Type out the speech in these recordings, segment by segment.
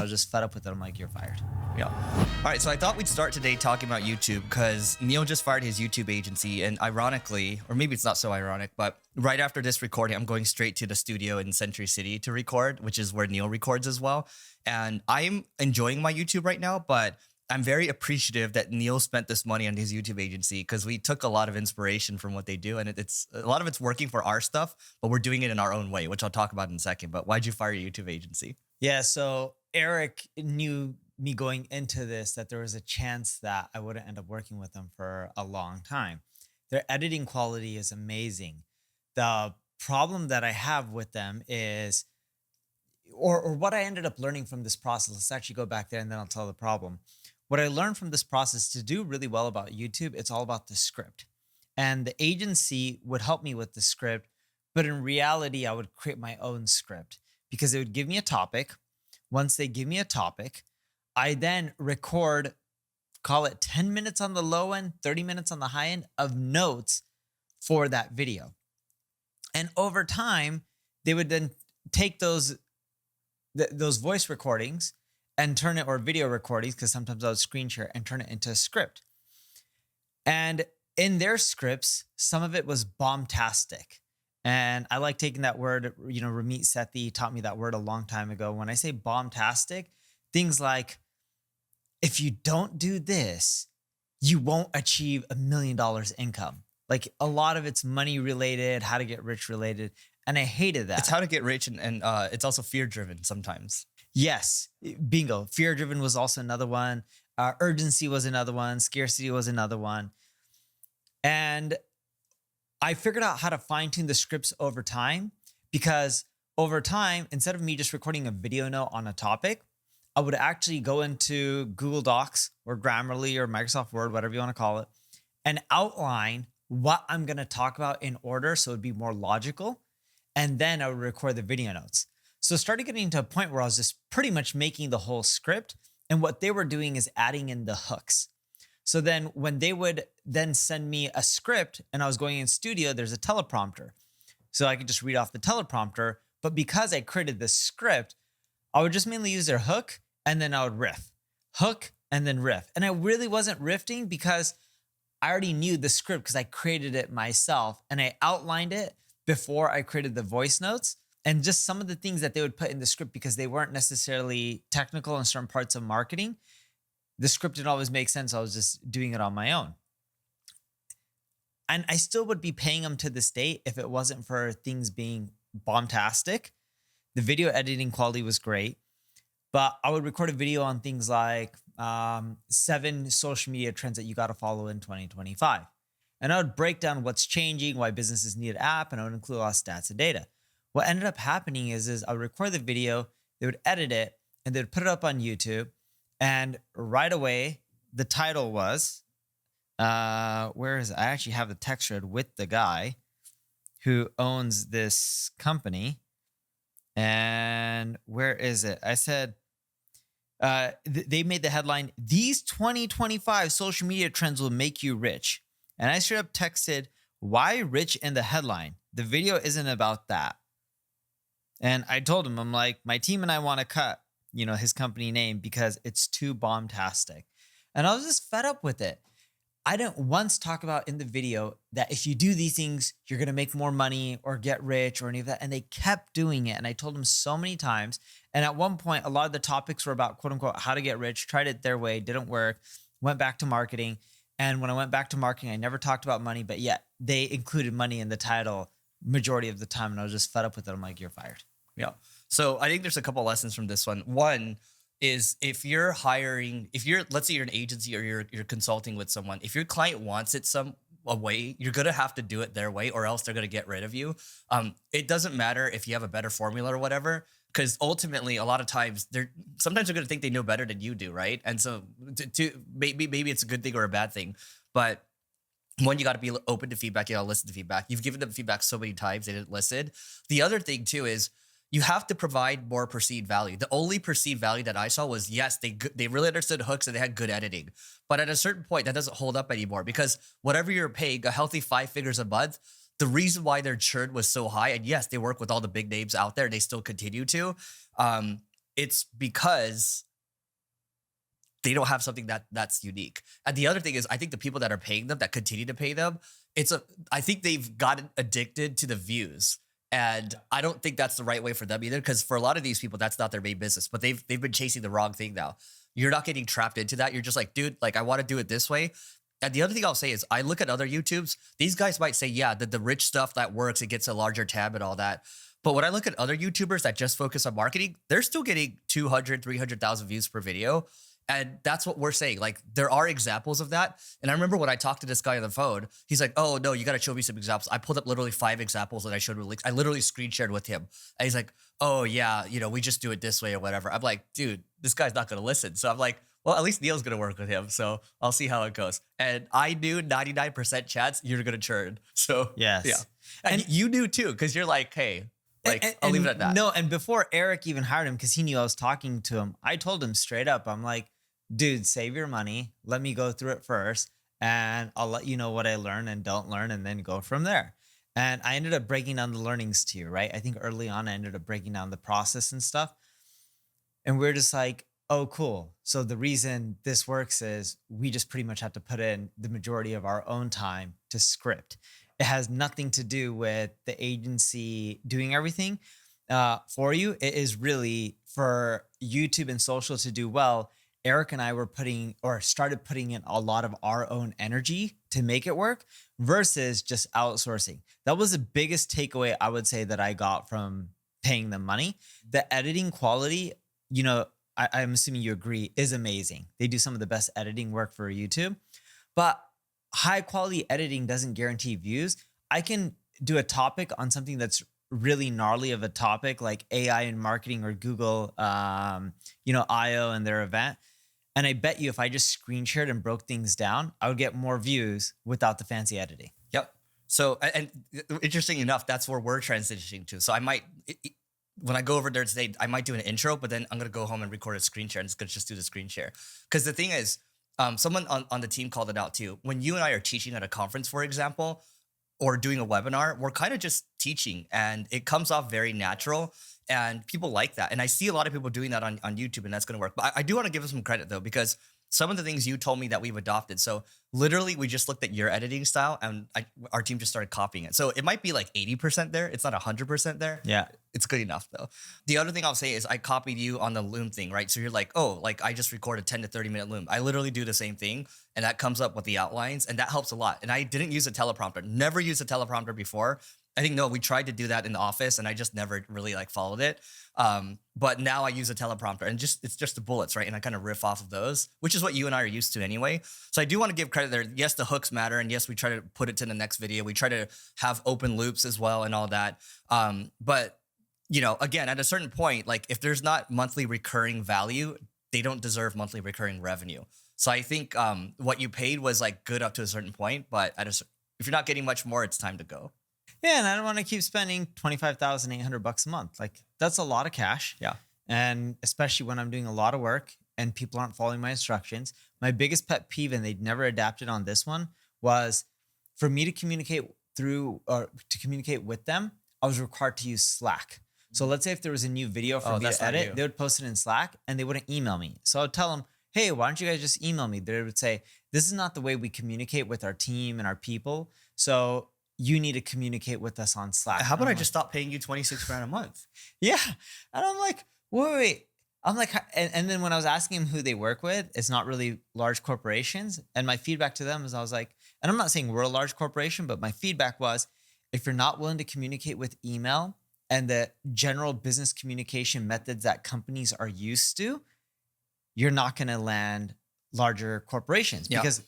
was just fed up with it. I'm like, you're fired. Yeah. All right. So I thought we'd start today talking about YouTube because Neil just fired his YouTube agency. And ironically, or maybe it's not so ironic, but right after this recording, I'm going straight to the studio in Century City to record, which is where Neil records as well. And I'm enjoying my YouTube right now, but I'm very appreciative that Neil spent this money on his YouTube agency because we took a lot of inspiration from what they do. And it's a lot of it's working for our stuff, but we're doing it in our own way, which I'll talk about in a second. But why'd you fire your YouTube agency? Yeah. So Eric knew me going into this that there was a chance that I wouldn't end up working with them for a long time. Their editing quality is amazing. The problem that I have with them is, or what I ended up learning from this process, let's actually go back there and then I'll tell the problem. What I learned from this process to do really well about YouTube, it's all about the script. And the agency would help me with the script, but in reality, I would create my own script because it would give me a topic. Once they give me a topic, I then record, call it 10 minutes on the low end, 30 minutes on the high end of notes for that video. And over time, they would then take those voice recordings and turn it, or video recordings, because sometimes I would screen share and turn it into a script. And in their scripts, some of it was bombastic. And I like taking that word, Ramit Sethi taught me that word a long time ago. When I say bombastic, things like, if you don't do this, you won't achieve $1 million income. Like a lot of it's money related, how to get rich related. And I hated that. It's how to get rich and it's also fear driven sometimes. Yes, bingo. Fear driven was also another one. Urgency was another one. Scarcity was another one. And I figured out how to fine tune the scripts over time because over time, instead of me just recording a video note on a topic, I would actually go into Google Docs or Grammarly or Microsoft Word, whatever you want to call it, and outline what I'm going to talk about in order so it'd be more logical. And then I would record the video notes. So it started getting to a point where I was just pretty much making the whole script. And what they were doing is adding in the hooks. So then when they would then send me a script and I was going in studio, there's a teleprompter. So I could just read off the teleprompter. But because I created this script, I would just mainly use their hook and then I would riff. Hook and then riff. And I really wasn't riffing because I already knew the script because I created it myself and I outlined it before I created the voice notes. And just some of the things that they would put in the script because they weren't necessarily technical in certain parts of marketing. The script didn't always make sense. I was just doing it on my own. And I still would be paying them to this day if it wasn't for things being bombastic. The video editing quality was great, but I would record a video on things like 7 social media trends that you got to follow in 2025. And I would break down what's changing, why businesses need an app, and I would include a lot of stats and data. What ended up happening is I would record the video, they would edit it, and they would put it up on YouTube. And right away, the title was, where is it? I actually have the text thread with the guy who owns this company. And where is it? I said, they made the headline, "These 2025 social media trends will make you rich." And I straight up texted, "Why rich?" in the headline. The video isn't about that. And I told him, I'm like, my team and I want to cut, his company name because it's too bombastic. And I was just fed up with it. I didn't once talk about in the video that if you do these things, you're going to make more money or get rich or any of that. And they kept doing it. And I told them so many times. And at one point, a lot of the topics were about quote unquote, how to get rich, tried it their way, didn't work, went back to marketing. And when I went back to marketing, I never talked about money, but yet they included money in the title majority of the time. And I was just fed up with it. I'm like, you're fired. Yeah. So I think there's a couple of lessons from this one. One is if you're hiring, let's say you're an agency or you're consulting with someone, if your client wants it a way, you're going to have to do it their way or else they're going to get rid of you. It doesn't matter if you have a better formula or whatever, because ultimately a lot of times sometimes they're going to think they know better than you do. Right. And so maybe it's a good thing or a bad thing, but one, you got to be open to feedback. You got to listen to feedback. You've given them feedback so many times, they didn't listen. The other thing too is you have to provide more perceived value. The only perceived value that I saw was, yes, they really understood hooks and they had good editing. But at a certain point, that doesn't hold up anymore because whatever you're paying, a healthy 5 figures a month, the reason why their churn was so high, and yes, they work with all the big names out there, they still continue to, it's because they don't have something that's unique. And the other thing is, I think the people that are paying them, that continue to pay them, I think they've gotten addicted to the views. And I don't think that's the right way for them either, because for a lot of these people, that's not their main business. But they've been chasing the wrong thing now. You're not getting trapped into that. You're just like, dude, like I want to do it this way. And the other thing I'll say is, I look at other YouTubes. These guys might say, yeah, the rich stuff that works, it gets a larger tab and all that. But when I look at other YouTubers that just focus on marketing, they're still getting 200, 300,000 views per video. And that's what we're saying. Like, there are examples of that. And I remember when I talked to this guy on the phone, he's like, oh, no, you got to show me some examples. I pulled up literally 5 examples that I showed with links. I literally screen shared with him. And he's like, oh, yeah, we just do it this way or whatever. I'm like, dude, this guy's not going to listen. So I'm like, well, at least Neil's going to work with him. So I'll see how it goes. And I knew 99% chance you're going to churn. So, Yes. yeah. And you knew too, because you're like, hey, like, I'll leave it at that. No, and before Eric even hired him, because he knew I was talking to him, I told him straight up, I'm like, dude, save your money. Let me go through it first. And I'll let you know what I learn and don't learn, and then go from there. And I ended up breaking down the learnings to you, right? I think early on, I ended up breaking down the process and stuff. And we're just like, oh, cool. So the reason this works is we just pretty much have to put in the majority of our own time to script. It has nothing to do with the agency doing everything for you. It is really for YouTube and social to do well. Eric and I were started putting in a lot of our own energy to make it work versus just outsourcing. That was the biggest takeaway I would say that I got from paying them money. The editing quality, I'm assuming you agree, is amazing. They do some of the best editing work for YouTube, but high quality editing doesn't guarantee views. I can do a topic on something that's really gnarly of a topic like AI in marketing or Google, IO and their event. And I bet you if I just screen shared and broke things down, I would get more views without the fancy editing. Yep. So, and interesting enough, that's where we're transitioning to. So I might, when I go over there today, I might do an intro, but then I'm going to go home and record a screen share and it's going to just do the screen share. Because the thing is, someone on the team called it out too. When you and I are teaching at a conference, for example, or doing a webinar, we're kind of just teaching and it comes off very natural and people like that. And I see a lot of people doing that on YouTube and that's going to work. But I do want to give them some credit though, because some of the things you told me that we've adopted. So literally we just looked at your editing style and our team just started copying it. So it might be like 80% there. It's not 100% there. Yeah. It's good enough though. The other thing I'll say is I copied you on the Loom thing, right? So you're like, oh, like I just record a 10 to 30 minute Loom. I literally do the same thing and that comes up with the outlines and that helps a lot. And I didn't use a teleprompter, never used a teleprompter before. I think, no, we tried to do that in the office and I just never really followed it. But now I use a teleprompter and it's just the bullets, right? And I kind of riff off of those, which is what you and I are used to anyway. So I do want to give credit there. Yes, the hooks matter. And yes, we try to put it to the next video. We try to have open loops as well and all that. But again, at a certain point, like if there's not monthly recurring value, they don't deserve monthly recurring revenue. So I think what you paid was like good up to a certain point, but if you're not getting much more, it's time to go. Yeah, and I don't want to keep spending $25,800 a month. Like that's a lot of cash. Yeah. And especially when I'm doing a lot of work and people aren't following my instructions. My biggest pet peeve, and they'd never adapted on this one, was for me to communicate with them, I was required to use Slack. So let's say if there was a new video for me to edit, they would post it in Slack and they wouldn't email me. So I'd tell them, hey, why don't you guys just email me? They would say, this is not the way we communicate with our team and our people. So you need to communicate with us on Slack. How about I just stop paying you $26,000 a month? Yeah. And I'm like, wait. I'm like, and then when I was asking him who they work with, it's not really large corporations. And my feedback to them is I was like, and I'm not saying we're a large corporation, but my feedback was, if you're not willing to communicate with email and the general business communication methods that companies are used to, you're not going to land larger corporations because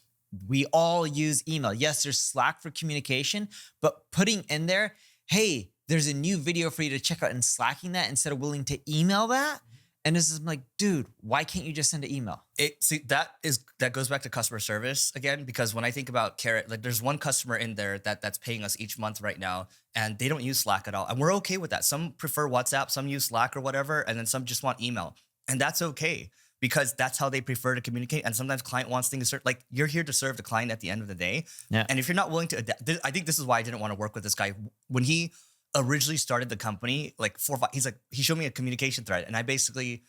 we all use email. Yes, there's Slack for communication, but putting in there, hey, there's a new video for you to check out and slacking that instead of willing to email that. And this is like, dude, why can't you just send an email? That goes back to customer service again, because when I think about Carrot, like there's one customer in there that's paying us each month right now, and they don't use Slack at all. And we're okay with that. Some prefer WhatsApp, some use Slack or whatever, and then some just want email. And that's okay, because that's how they prefer to communicate. And sometimes client wants things to like, you're here to serve the client at the end of the day. Yeah. And if you're not willing to adapt, I think this is why I didn't want to work with this guy. When he originally started the company, like 4 or 5, he showed me a communication thread. And I basically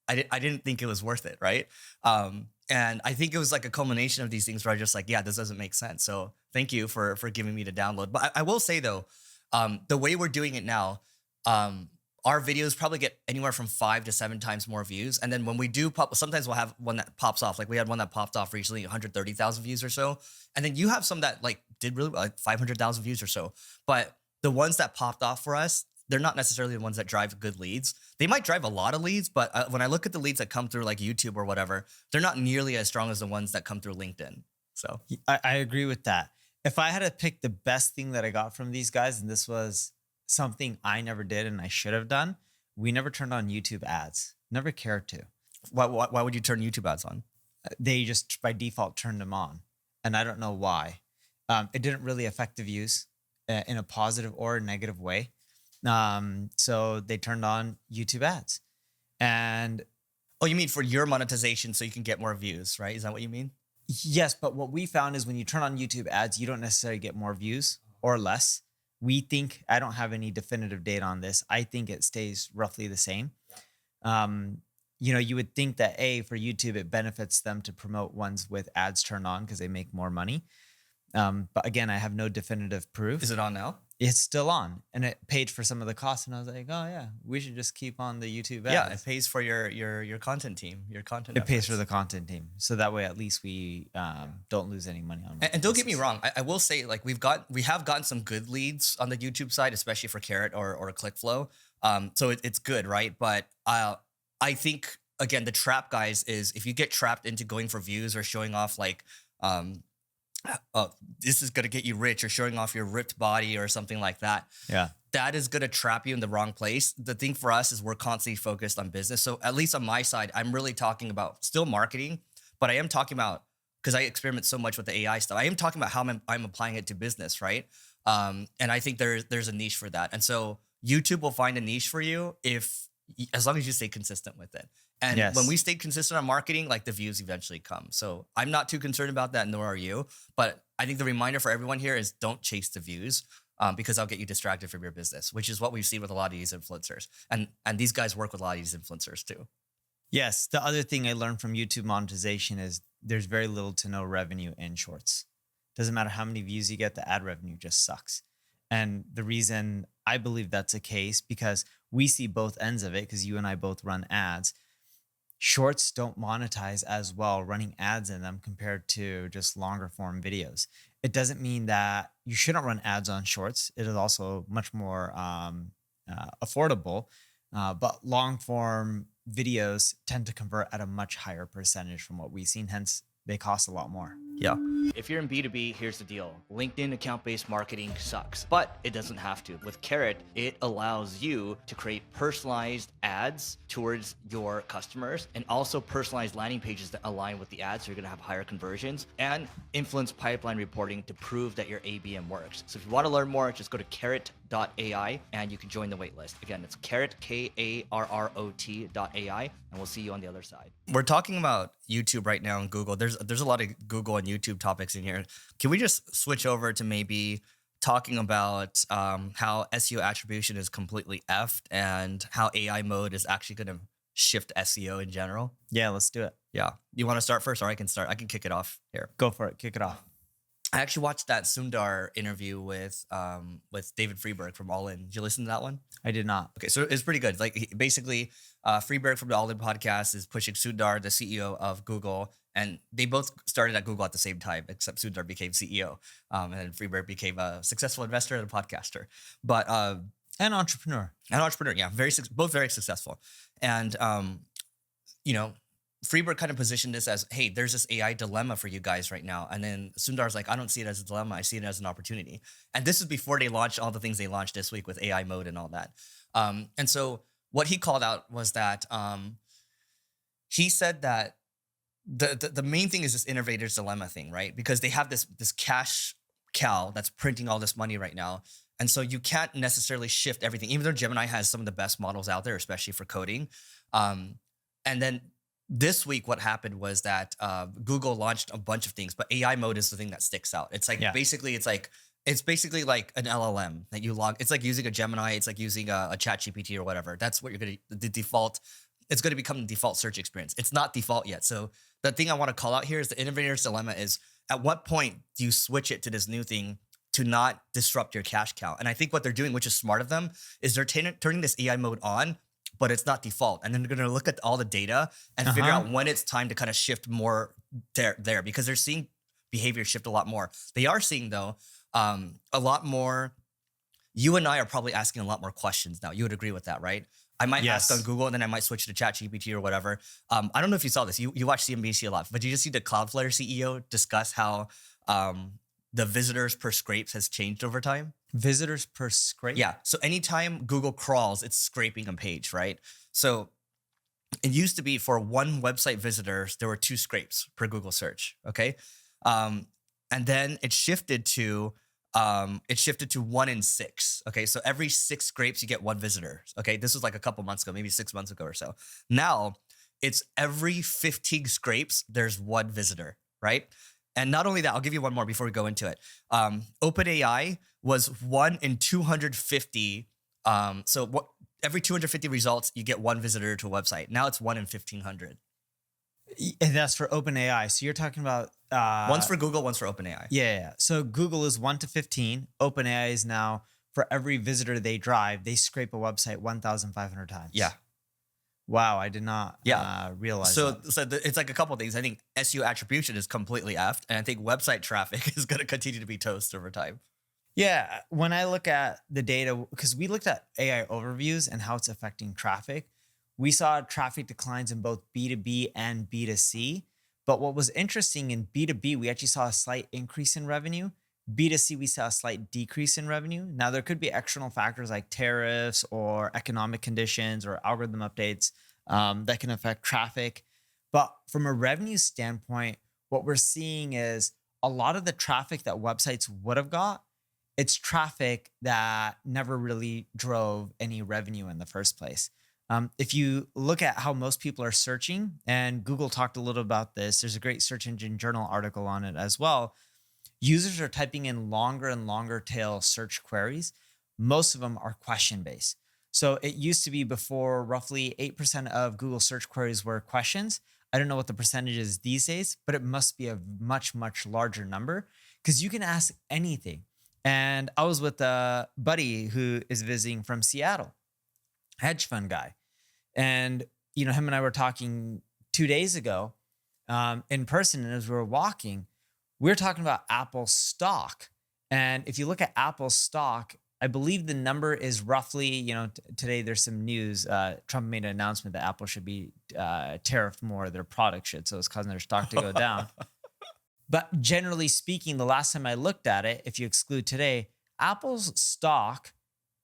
I didn't think it was worth it, right? And I think it was like a culmination of these things where I just like, yeah, this doesn't make sense. So thank you for giving me the download. But I will say though, the way we're doing it now, our videos probably get anywhere from 5 to 7 times more views. And then when we do pop, sometimes we'll have one that pops off. Like we had one that popped off recently, 130,000 views or so. And then you have some that like did really like 500,000 views or so. But the ones that popped off for us, they're not necessarily the ones that drive good leads. They might drive a lot of leads, but when I look at the leads that come through like YouTube or whatever, they're not nearly as strong as the ones that come through LinkedIn. So I agree with that. If I had to pick the best thing that I got from these guys, and this was something I never did and I should have done, we never turned on YouTube ads. Never cared to. why would you turn YouTube ads on? They just by default turned them on. And I don't know why. It didn't really affect the views in a positive or a negative way. So they turned on YouTube ads. And Oh, you mean for your monetization so you can get more views, right? Is that what you mean? yes, but what we found is when you turn on YouTube ads, you don't necessarily get more views or less. We think, I don't have any definitive data on this. I think it stays roughly the same. You would think that for YouTube, it benefits them to promote ones with ads turned on because they make more money. But again, I have no definitive proof. Is it on now? It's still on, and it paid for some of the costs. And I was like, oh yeah, we should just keep on the YouTube ads. Yeah, it pays for your content team, your content. It pays for the content team, so that way at least we don't lose any money on. And don't get me wrong, I will say like we have gotten some good leads on the YouTube side, especially for Carrot or ClickFlow. So it's good, right? But I think again the trap, guys, is if you get trapped into going for views or showing off like this is gonna get you rich or showing off your ripped body or something like that. Yeah. That is gonna trap you in the wrong place. The thing for us is we're constantly focused on business. So at least on my side, I'm really talking about still marketing, but I am talking about, because I experiment so much with the AI stuff, I am talking about how I'm applying it to business, right? And I think there's a niche for that. And so YouTube will find a niche for you as long as you stay consistent with it. And Yes. when we stay consistent on marketing, like the views eventually come. So I'm not too concerned about that, nor are you. But I think the reminder for everyone here is don't chase the views because I'll get you distracted from your business, which is what we've seen with a lot of these influencers. And these guys work with a lot of these influencers too. Yes. The other thing I learned from YouTube monetization is there's very little to no revenue in shorts. Doesn't matter how many views you get, the ad revenue just sucks. And the reason I believe that's the case, because we see both ends of it, because you and I both run ads. Shorts don't monetize as well running ads in them compared to just longer form videos. It doesn't mean that you shouldn't run ads on shorts. It is also much more affordable, but long form videos tend to convert at a much higher percentage from what we've seen. Hence, they cost a lot more. Yeah. If you're in B2B, here's the deal. LinkedIn account-based marketing sucks, but it doesn't have to. With Carrot, it allows you to create personalized ads towards your customers and also personalized landing pages that align with the ads. So you're going to have higher conversions and influence pipeline reporting to prove that your ABM works. So if you want to learn more, just go to carrot.ai and you can join the waitlist. Again, it's carrot, KARROT.ai, and we'll see you on the other side. We're talking about YouTube right now and Google. There's a lot of Google and YouTube topics in here. Can we just switch over to maybe talking about how SEO attribution is completely effed and how AI mode is actually going to shift SEO in general? Yeah, let's do it. Yeah. You want to start first, or I can start? I can kick it off here. Go for it. Kick it off. I actually watched that Sundar interview with David Freeberg from All In. Did you listen to that one? I did not. Okay, so it's pretty good. Like basically, Freeberg from the All In podcast is pushing Sundar, the CEO of Google, and they both started at Google at the same time, except Sundar became CEO, and then Freeberg became a successful investor and a podcaster. But An entrepreneur. yeah, both very successful, and Freeberg kind of positioned this as, hey, there's this AI dilemma for you guys right now. And then Sundar's like, I don't see it as a dilemma. I see it as an opportunity. And this is before they launched all the things they launched this week with AI mode and all that. And so what he called out was that he said that the main thing is this innovator's dilemma thing, right? Because they have this cash cow that's printing all this money right now. And so you can't necessarily shift everything, even though Gemini has some of the best models out there, especially for coding. And then this week, what happened was that Google launched a bunch of things, but AI mode is the thing that sticks out. It's like basically like an LLM that you log. It's like using a Gemini. It's like using a ChatGPT or whatever. That's what you're gonna the default it's going to become the default search experience. It's not default yet. So the thing I want to call out here is the innovator's dilemma is, at what point do you switch it to this new thing to not disrupt your cache cow? And I think what they're doing, which is smart of them, is they're turning this AI mode on, but it's not default. And then they're going to look at all the data and figure out when it's time to kind of shift more there because they're seeing behavior shift a lot more. They are seeing, though, a lot more. You and I are probably asking a lot more questions now. You would agree with that, right? I might ask on Google and then I might switch to ChatGPT or whatever. I don't know if you saw this. You watch CNBC a lot, but did you just see the Cloudflare CEO discuss how the visitors per scrapes has changed over time? Visitors per scrape? Yeah. So anytime Google crawls, it's scraping a page, right? So it used to be for one website visitors, there were 2 scrapes per Google search. Okay. And then it shifted to 1 in 6. Okay. So every 6 scrapes, you get 1 visitor. Okay. This was like a couple months ago, maybe 6 months ago or so. Now it's every 15 scrapes, there's 1 visitor, right? And not only that, I'll give you one more before we go into it. OpenAI was 1 in 250. Every 250 results, you get 1 visitor to a website. Now it's 1 in 1,500. And that's for OpenAI. So you're talking about one's for Google, one's for OpenAI. Yeah. So Google is 1 to 15. OpenAI is now, for every visitor they drive, they scrape a website 1,500 times. Yeah. Wow, I did not realize that. So it's like a couple of things. I think SEO attribution is completely effed, and I think website traffic is going to continue to be toast over time. Yeah, when I look at the data, because we looked at AI overviews and how it's affecting traffic, we saw traffic declines in both B2B and B2C. But what was interesting in B2B, we actually saw a slight increase in revenue. B2C, we saw a slight decrease in revenue. Now, there could be external factors like tariffs or economic conditions or algorithm updates that can affect traffic. But from a revenue standpoint, what we're seeing is a lot of the traffic that websites would have got, it's traffic that never really drove any revenue in the first place. If you look at how most people are searching, and Google talked a little about this, there's a great Search Engine Journal article on it as well. Users are typing in longer and longer tail search queries. Most of them are question-based. So it used to be before roughly 8% of Google search queries were questions. I don't know what the percentage is these days, but it must be a much, much larger number because you can ask anything. And I was with a buddy who is visiting from Seattle, hedge fund guy. And, him and I were talking 2 days ago in person. And as we were walking, we were talking about Apple stock. And if you look at Apple stock, I believe the number is roughly, today there's some news. Trump made an announcement that Apple should be tariffed more, their product should. So it's causing their stock to go down. But generally speaking, the last time I looked at it, if you exclude today, Apple's stock,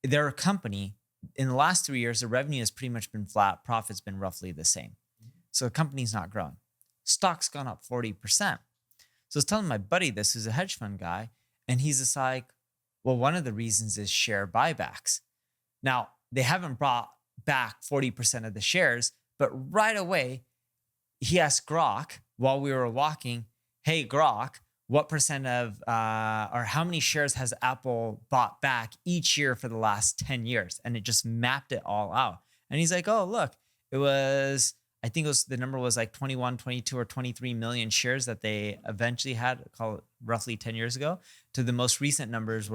their company, in the last 3 years, the revenue has pretty much been flat. Profit's been roughly the same. So the company's not growing. Stock's gone up 40%. So I was telling my buddy this, who's a hedge fund guy, and he's just like, well, one of the reasons is share buybacks. Now, they haven't brought back 40% of the shares, but right away, he asked Grok while we were walking, hey, Grok, what percent of, or how many shares has Apple bought back each year for the last 10 years? And it just mapped it all out. And he's like, oh, look, it was, I think the number was like 21, 22, or 23 million shares that they eventually had, call it roughly 10 years ago, to the most recent numbers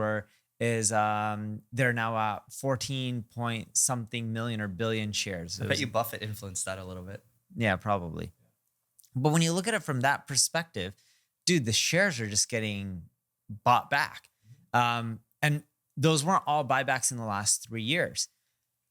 they're now at 14 point something million or billion shares. I bet you Buffett influenced that a little bit. Yeah, probably. But when you look at it from that perspective, dude, the shares are just getting bought back. And those weren't all buybacks in the last 3 years.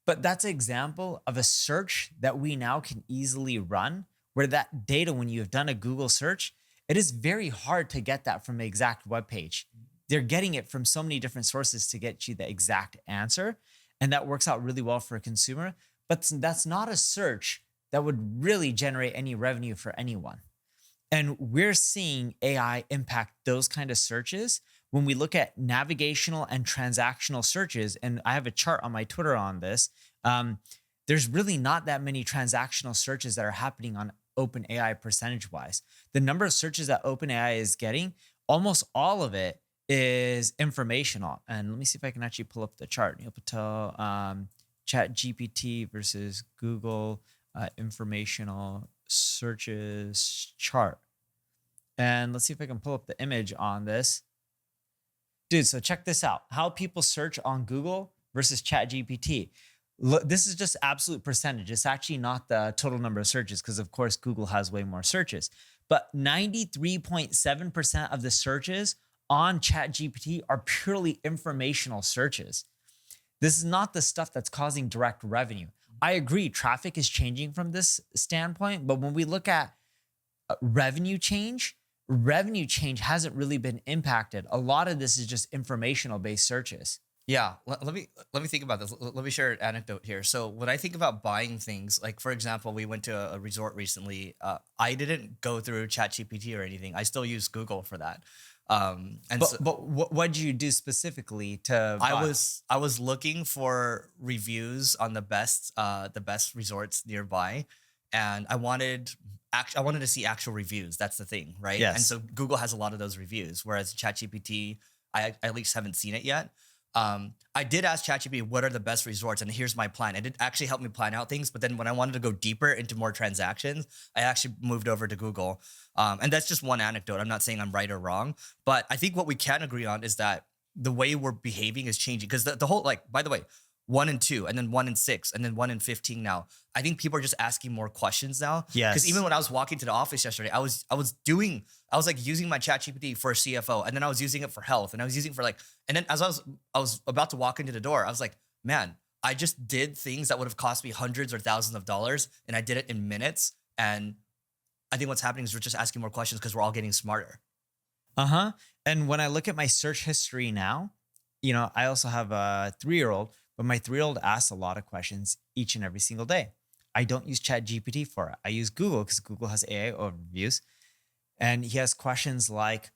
But that's an example of a search that we now can easily run, where that data, when you have done a Google search, it is very hard to get that from the exact web page. They're getting it from so many different sources to get you the exact answer. And that works out really well for a consumer. But that's not a search that would really generate any revenue for anyone. And we're seeing AI impact those kind of searches when we look at navigational and transactional searches. And I have a chart on my Twitter on this. There's really not that many transactional searches that are happening on OpenAI percentage-wise. The number of searches that OpenAI is getting, almost all of it is informational. And let me see if I can actually pull up the chart. You'll put ChatGPT versus Google Informational searches chart. And let's see if I can pull up the image on this. Dude, so check this out. How people search on Google versus ChatGPT. Look, this is just absolute percentage. It's actually not the total number of searches because, of course, Google has way more searches. But 93.7% of the searches on ChatGPT are purely informational searches. This is not the stuff that's causing direct revenue. I agree, traffic is changing from this standpoint, but when we look at revenue change hasn't really been impacted. A lot of this is just informational based searches. Yeah, let me think about this. Let me share an anecdote here. So when I think about buying things, like for example, we went to a resort recently. I didn't go through ChatGPT or anything. I still use Google for that. But what did you do specifically to buy? I was looking for reviews on the best resorts nearby, and I wanted to see actual reviews. That's the thing, right? Yes. And so Google has a lot of those reviews, whereas ChatGPT, I at least haven't seen it yet. I did ask ChatGPT what are the best resorts, and here's my plan. It did actually help me plan out things, but then when I wanted to go deeper into more transactions, I actually moved over to Google. And that's just one anecdote. I'm not saying I'm right or wrong, but I think what we can agree on is that the way we're behaving is changing. Because the whole, like, by the way, 1 and 2, and then 1 and 6, and then 1 and 15 now. I think people are just asking more questions now. Yes. Because even when I was walking to the office yesterday, I was like using my ChatGPT for a CFO, and then I was using it for health, and I was using it for like, and then as I was about to walk into the door, I was like, man, I just did things that would have cost me hundreds or thousands of dollars, and I did it in minutes. And I think what's happening is we're just asking more questions because we're all getting smarter. And when I look at my search history now, I also have a 3-year-old. But my 3-year-old asks a lot of questions each and every single day. I don't use ChatGPT for it. I use Google because Google has AI overviews. And he has questions like,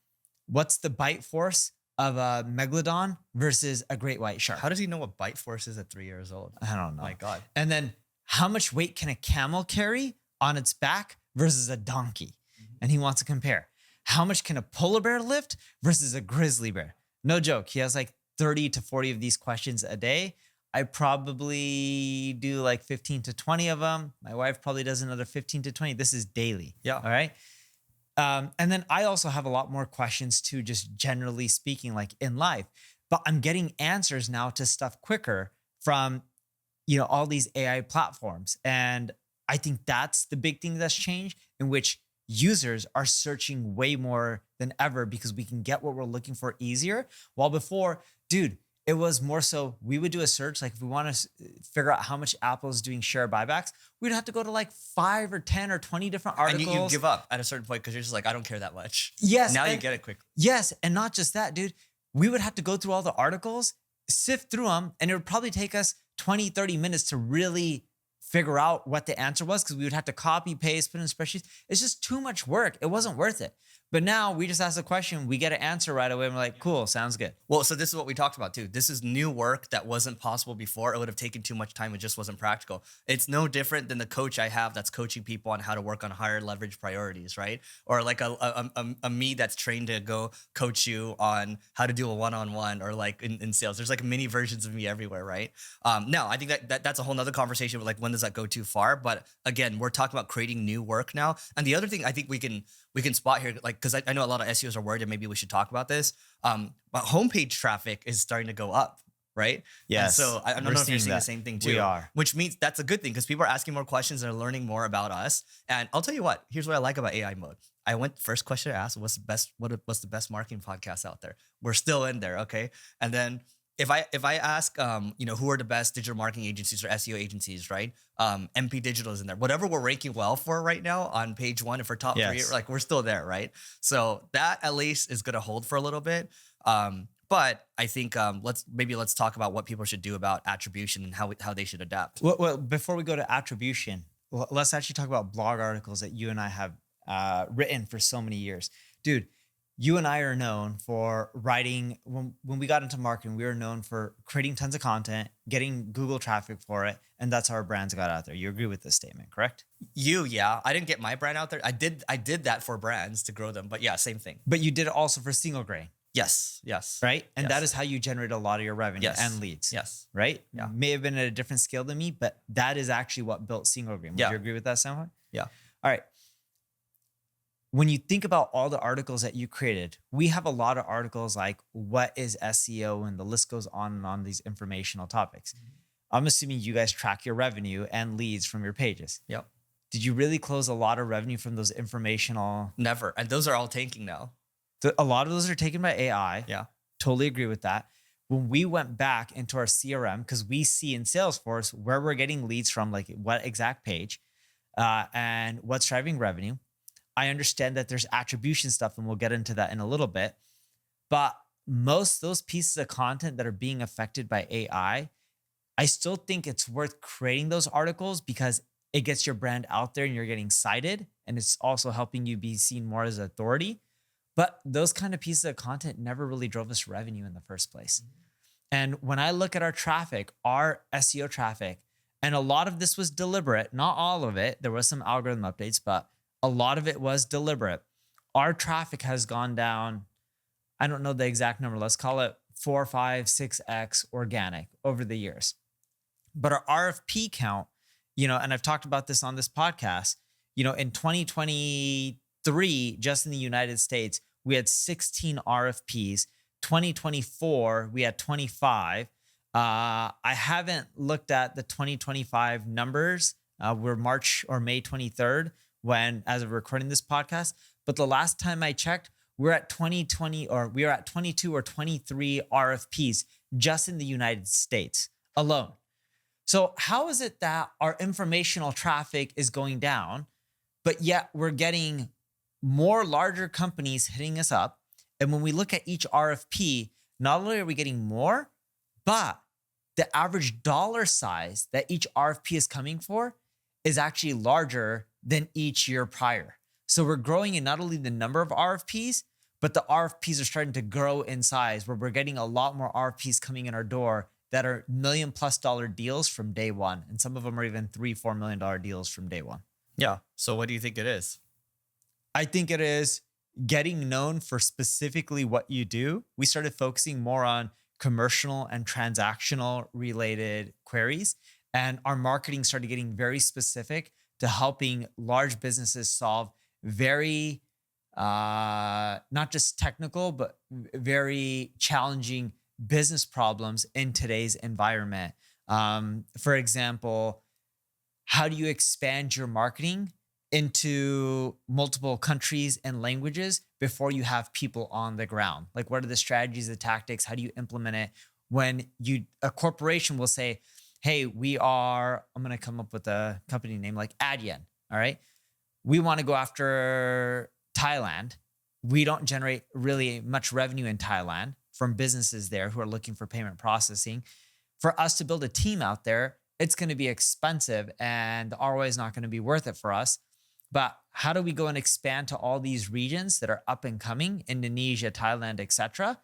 what's the bite force of a megalodon versus a great white shark? How does he know what bite force is at 3 years old? I don't know. My God. And then how much weight can a camel carry on its back versus a donkey? And he wants to compare. How much can a polar bear lift versus a grizzly bear? No joke. He has like 30 to 40 of these questions a day. I probably do like 15 to 20 of them. My wife probably does another 15 to 20. This is daily. Yeah. All right. And then I also have a lot more questions too, just generally speaking, like in life. But I'm getting answers now to stuff quicker from, all these AI platforms. And I think that's the big thing that's changed, in which users are searching way more than ever because we can get what we're looking for easier. While before, dude, it was more so we would do a search. Like if we want to figure out how much Apple is doing share buybacks, we'd have to go to like 5 or 10 or 20 different articles. And you give up at a certain point because you're just like, I don't care that much. Yes. Now you get it quick. Yes. And not just that, dude. We would have to go through all the articles, sift through them, and it would probably take us 20, 30 minutes to really figure out what the answer was because we would have to copy, paste, put in spreadsheets. It's just too much work. It wasn't worth it. But now we just ask a question, we get an answer right away, and we're like, cool, sounds good. Well, so this is what we talked about too. This is new work that wasn't possible before. It would have taken too much time. It just wasn't practical. It's no different than the coach I have that's coaching people on how to work on higher leverage priorities, right? Or like a me that's trained to go coach you on how to do a one-on-one, or like in sales. There's like mini versions of me everywhere, right? No, I think that's a whole nother conversation with like, when does that go too far? But again, we're talking about creating new work now. And the other thing I think we can spot here, like, because I know a lot of SEOs are worried and maybe we should talk about this. But homepage traffic is starting to go up, right? Yes. And so I don't know if you're seeing the same thing too. We are. Which means that's a good thing because people are asking more questions and are learning more about us. And I'll tell you what, here's what I like about AI mode. I went, first question I asked, what's the best marketing podcast out there? We're still in there, okay? And then if I ask, who are the best digital marketing agencies or SEO agencies, right? MP Digital is in there. Whatever we're ranking well for right now on page 1, if we're top 3, like we're still there, right? So that at least is going to hold for a little bit. But I think let's talk about what people should do about attribution and how they should adapt. Well, before we go to attribution, let's actually talk about blog articles that you and I have written for so many years. Dude, you and I are known for writing, when we got into marketing, we were known for creating tons of content, getting Google traffic for it, and that's how our brands got out there. You agree with this statement, correct? Yeah. I didn't get my brand out there. I did that for brands to grow them, but yeah, same thing. But you did it also for single grain. Yes. Yes. right? And that Yes. is how you generate a lot of your revenue Yes. and leads, Yes. right? Yeah. May have been at a different scale than me, but that is actually what built Single Green. Would Yeah. you agree with that, Samuel? Yeah. All right. When you think about all the articles that you created, we have a lot of articles like what is SEO, and the list goes on and on these informational topics. I'm assuming you guys track your revenue and leads from your pages. Yep. Did you really close a lot of revenue from those informational? Never. And those are all tanking now. A lot of those are taken by AI. Yeah. Totally agree with that. When we went back into our CRM, because we see in Salesforce where we're getting leads from, like what exact page, and what's driving revenue. I understand that there's attribution stuff, and we'll get into that in a little bit. But most of those pieces of content that are being affected by AI, I still think it's worth creating those articles because it gets your brand out there and you're getting cited, and it's also helping you be seen more as authority. But those kind of pieces of content never really drove us revenue in the first place. And when I look at our traffic, our SEO traffic, and a lot of this was deliberate, not all of it. There was some algorithm updates, but a lot of it was deliberate. Our traffic has gone down, I don't know the exact number, let's call it 4, 5, 6x organic over the years. But our RFP count, and I've talked about this on this podcast, in 2023, just in the United States, we had 16 RFPs. 2024, we had 25. I haven't looked at the 2025 numbers. We're March or May 23rd as of recording this podcast. But the last time I checked, we were at 22 or 23 RFPs just in the United States alone. So how is it that our informational traffic is going down, but yet we're getting more larger companies hitting us up? And when we look at each RFP, not only are we getting more, but the average dollar size that each RFP is coming for is actually larger than each year prior. So we're growing in not only the number of RFPs, but the RFPs are starting to grow in size, where we're getting a lot more RFPs coming in our door that are $1 million+ deals from day one. And some of them are even $3-4 million deals from day one. Yeah. So what do you think it is? I think it is getting known for specifically what you do. We started focusing more on commercial and transactional related queries, and our marketing started getting very specific to helping large businesses solve very, not just technical, but very challenging business problems in today's environment. For example, how do you expand your marketing into multiple countries and languages before you have people on the ground? Like, what are the strategies, the tactics? How do you implement it when a corporation will say, hey, I'm going to come up with a company name like Adyen. All right. We want to go after Thailand. We don't generate really much revenue in Thailand from businesses there who are looking for payment processing. For us to build a team out there, it's going to be expensive and the ROI is not going to be worth it for us. But how do we go and expand to all these regions that are up and coming, Indonesia, Thailand, etc.,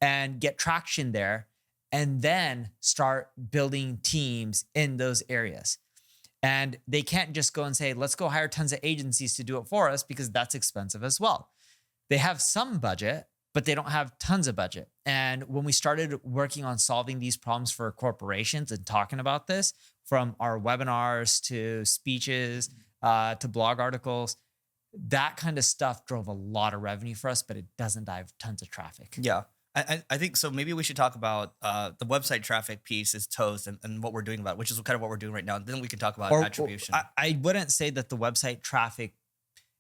and get traction there, and then start building teams in those areas? And they can't just go and say, let's go hire tons of agencies to do it for us, because that's expensive as well. They have some budget, but they don't have tons of budget. And when we started working on solving these problems for corporations and talking about this, from our webinars to speeches, to blog articles, that kind of stuff drove a lot of revenue for us, but it doesn't drive tons of traffic. Yeah. I think so. Maybe we should talk about the website traffic piece is toast and what we're doing about it, which is kind of what we're doing right now. Then we can talk about attribution. I wouldn't say that the website traffic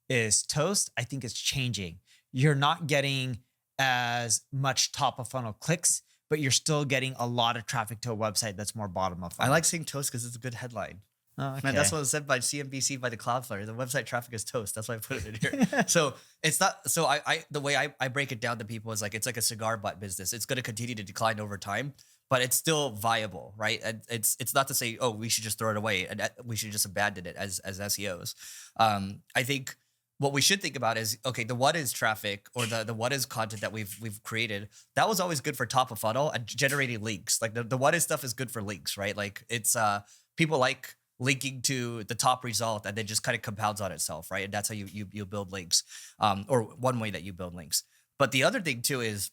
is toast. I think it's changing. You're not getting as much top of funnel clicks, but you're still getting a lot of traffic to a website that's more bottom of I funnel. like saying toast because it's a good headline. Oh, okay. Man, that's what was said by CNBC by the Cloudflare. The website traffic is toast. That's why I put it in here. So it's not. So the way I break it down to people is like it's like a cigar butt business. It's going to continue to decline over time, but it's still viable, right? And it's not to say, oh, we should just throw it away and we should just abandon it as SEOs. I think what we should think about is, okay, the what is traffic or the what is content that we've created, that was always good for top of funnel and generating links. Like the what is stuff is good for links, right? Like it's people like linking to the top result, and then just kind of compounds on itself, right? And that's how you build links, or one way that you build links. But the other thing too is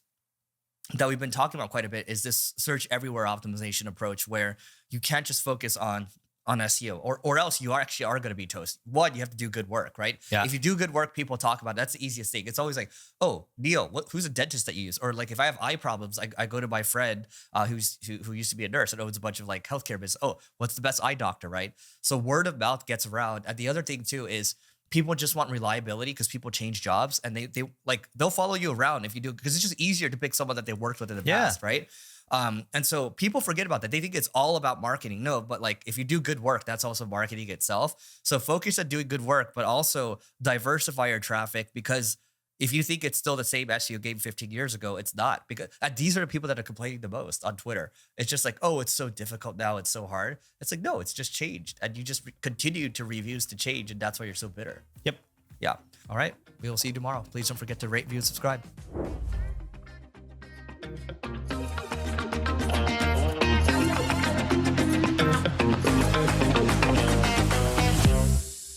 that we've been talking about quite a bit is this search everywhere optimization approach, where you can't just focus on SEO, or else you are going to be toast. One, you have to do good work, right? Yeah. If you do good work, people talk about it. That's the easiest thing. It's always like, oh, Neil, who's a dentist that you use? Or like if I have eye problems, I go to my friend who used to be a nurse and owns a bunch of like healthcare business. Oh, what's the best eye doctor, right? So word of mouth gets around. And the other thing too is people just want reliability, because people change jobs, and they'll follow you around if you do, because it's just easier to pick someone that they worked with in the past, right? And so people forget about that. They think it's all about marketing. No, but like if you do good work, that's also marketing itself. So focus on doing good work, but also diversify your traffic, because if you think it's still the same SEO game 15 years ago, it's not, because these are the people that are complaining the most on Twitter. It's just like, oh, it's so difficult now. It's so hard. It's like, no, it's just changed. And you just continue to reviews to change. And that's why you're so bitter. Yep. Yeah. All right. We will see you tomorrow. Please don't forget to rate, view, and subscribe.